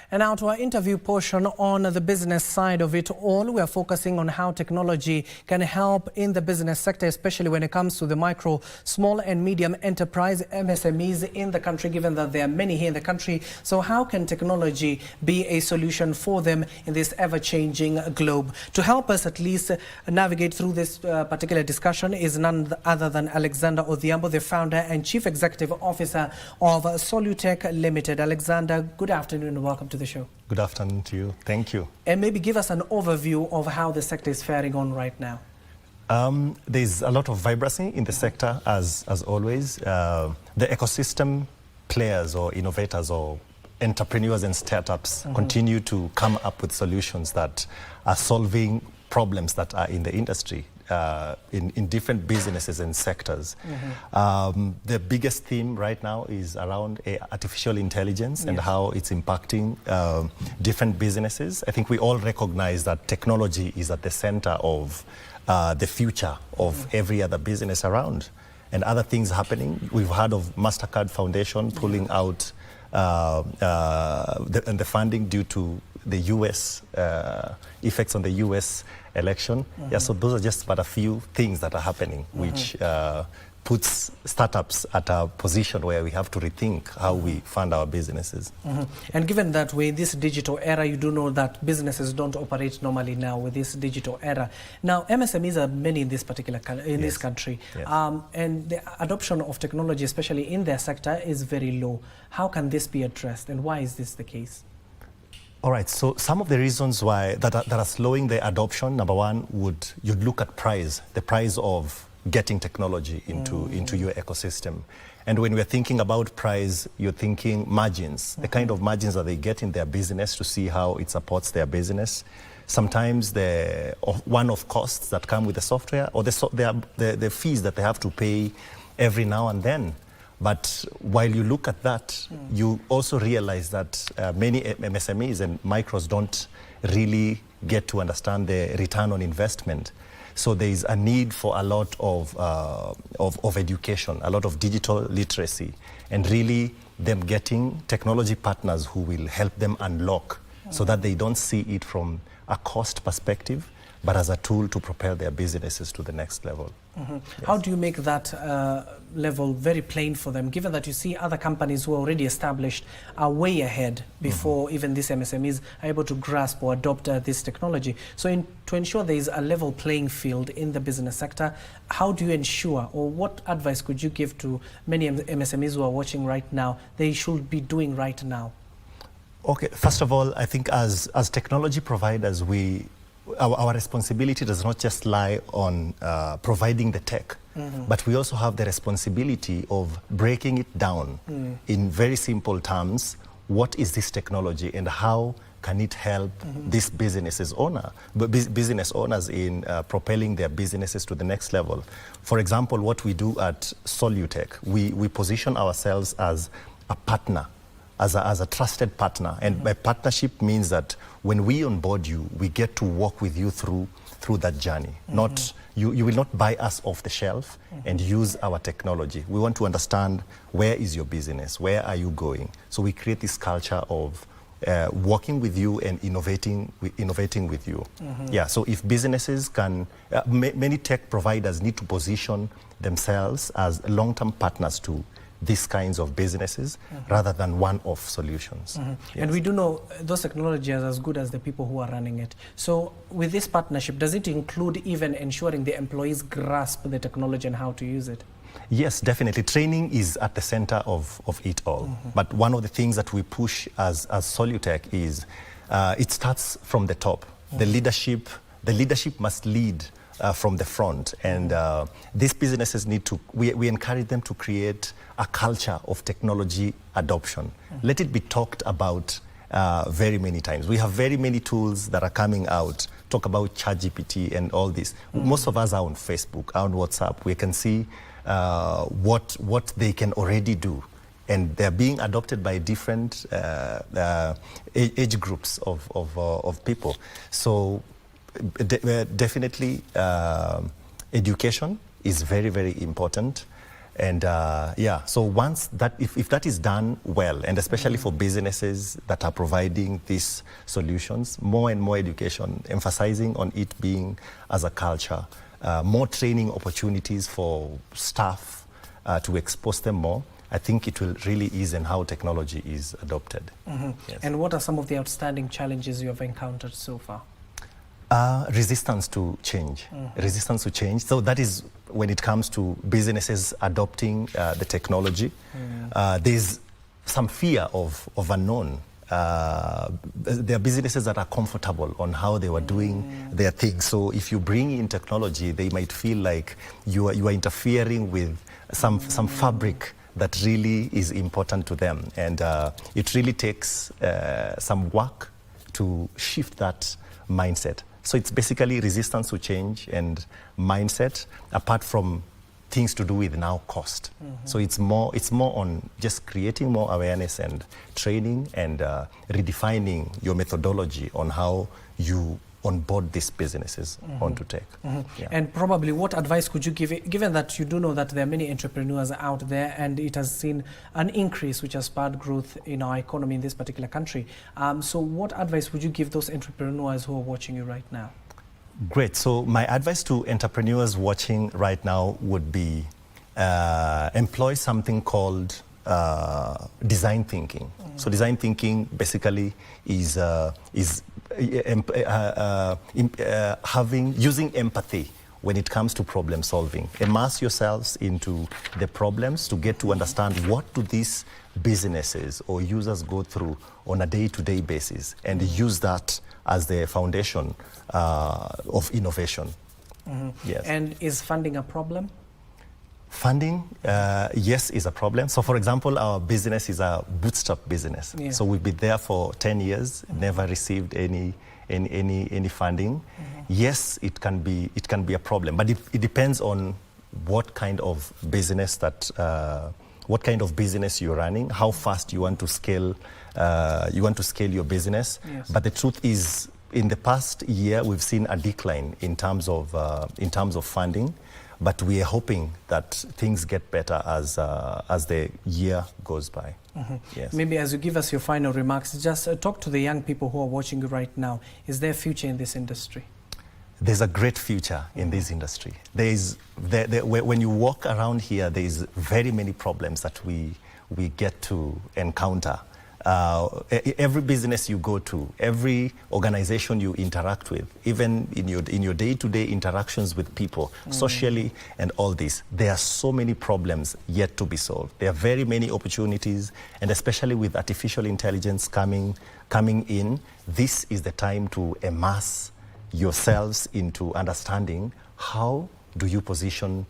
And now to our interview portion on the business side of it all. We are focusing on how technology can help in the business sector, especially when it comes to the micro, small and medium enterprise MSMEs in the country, given that there are many here in the country. So how can technology be a solution for them in this ever-changing globe? To help us at least navigate through this particular discussion is none other than Alexander Odhiambo, the founder and chief executive officer of Solutech Limited. Alexander, good afternoon and welcome to the show. Good afternoon to you. Thank you. And maybe give us an overview of how the sector is faring on right now. There's a lot of vibrancy in the sector, as always. The ecosystem players or innovators or entrepreneurs and startups continue to come up with solutions that are solving problems that are in the industry. In different businesses and sectors. The biggest theme right now is around artificial intelligence and how it's impacting different businesses. I think we all recognize that technology is at the center of the future of every other business around, and other things happening. We've heard of MasterCard Foundation pulling out the funding due to the US effects on the US election. Yeah, so those are just but a few things that are happening, which puts startups at a position where we have to rethink how we fund our businesses. And given that we're in this digital era, you do know that businesses don't operate normally now with this digital era. Now, MSMEs are many in this particular this country, and the adoption of technology, especially in their sector, is very low. How can this be addressed, and why is this the case? All right, so some of the reasons why that are slowing the adoption, number one, you'd look at price, the price of getting technology into your ecosystem. And when we're thinking about price, you're thinking margins, the kind of margins that they get in their business to see how it supports their business. Sometimes the one-off costs that come with the software, or the fees that they have to pay every now and then. But while you look at that, you also realize that many MSMEs and micros don't really get to understand the return on investment. So there is a need for a lot of education, a lot of digital literacy, and really them getting technology partners who will help them unlock so that they don't see it from a cost perspective, but as a tool to propel their businesses to the next level. How do you make that level very plain for them, given that you see other companies who are already established are way ahead before even these MSMEs are able to grasp or adopt this technology? So to ensure there is a level playing field in the business sector, how do you ensure, or what advice could you give to many MSMEs who are watching right now they should be doing right now? Okay, first of all, I think as technology providers, our responsibility does not just lie on providing the tech, but we also have the responsibility of breaking it down in very simple terms. What is this technology and how can it help these business owners in propelling their businesses to the next level? For example, what we do at Solutech, we position ourselves as a partner, as a trusted partner. And by partnership means that when we onboard you, we get to walk with you through that journey. Not you will not buy us off the shelf and use our technology. We want to understand, where is your business? Where are you going? So we create this culture of working with you and innovating with you. Yeah, so if businesses can, many tech providers need to position themselves as long-term partners to these kinds of businesses rather than one-off solutions. And we do know those technologies are as good as the people who are running it. So with this partnership, does it include even ensuring the employees grasp the technology and how to use it? Yes, definitely. Training is at the center of it all. But one of the things that we push as Solutech is it starts from the top. The leadership must lead from the front, and these businesses need to, we encourage them to create a culture of technology adoption. Let it be talked about very many times. We have very many tools that are coming out, talk about ChatGPT and all this. Most of us are on Facebook, on WhatsApp. We can see what they can already do, and they're being adopted by different age groups of people. So definitely education is very, very important. And yeah, so once that, if that is done well, and especially for businesses that are providing these solutions, more and more education, emphasizing on it being as a culture, more training opportunities for staff to expose them more, I think it will really ease in how technology is adopted. Yes. And what are some of the outstanding challenges you have encountered so far? Resistance to change. Resistance to change. So that is when it comes to businesses adopting the technology. There's some fear of unknown. There are businesses that are comfortable on how they were doing their things. So if you bring in technology, they might feel like you are interfering with some fabric that really is important to them. And it really takes some work to shift that mindset. So it's basically resistance to change and mindset, apart from things to do with now cost. So it's more on just creating more awareness and training and redefining your methodology on how you onboard these businesses onto tech. Yeah. And probably what advice could you give, given that you do know that there are many entrepreneurs out there and it has seen an increase which has spurred growth in our economy in this particular country. So what advice would you give those entrepreneurs who are watching you right now? Great. So my advice to entrepreneurs watching right now would be employ something called design thinking. So design thinking basically is using empathy when it comes to problem solving. Immerse yourselves into the problems to get to understand what do these businesses or users go through on a day-to-day basis, and use that as the foundation of innovation. Yes. And is funding a problem? Funding, yes, is a problem. So, for example, our business is a bootstrap business. Yeah. So we've been there for 10 years, never received any funding. Yes, it can be a problem, but it depends on what kind of business you're running, how fast you want to scale. Your business. Yes. But the truth is, in the past year, we've seen a decline in terms of funding. But we are hoping that things get better as the year goes by. Yes. Maybe as you give us your final remarks, just talk to the young people who are watching you right now. Is there a future in this industry? There's a great future in this industry. When you walk around here, there's very many problems that we get to encounter. Every business you go to, every organization you interact with, even in your day-to-day interactions with people, socially and all this, there are so many problems yet to be solved. There are very many opportunities, and especially with artificial intelligence coming in, this is the time to immerse yourselves into understanding how do you position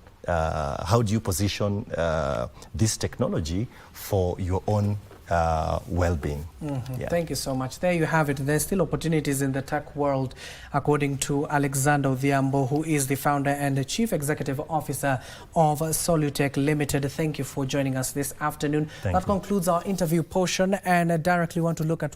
this technology for your own well-being. Yeah. Thank you so much. There you have it. There's still opportunities in the tech world, according to Alexander Odhiambo, who is the founder and the Chief Executive Officer of Solutech Limited. Thank you for joining us this afternoon. That concludes our interview portion, and directly want to look at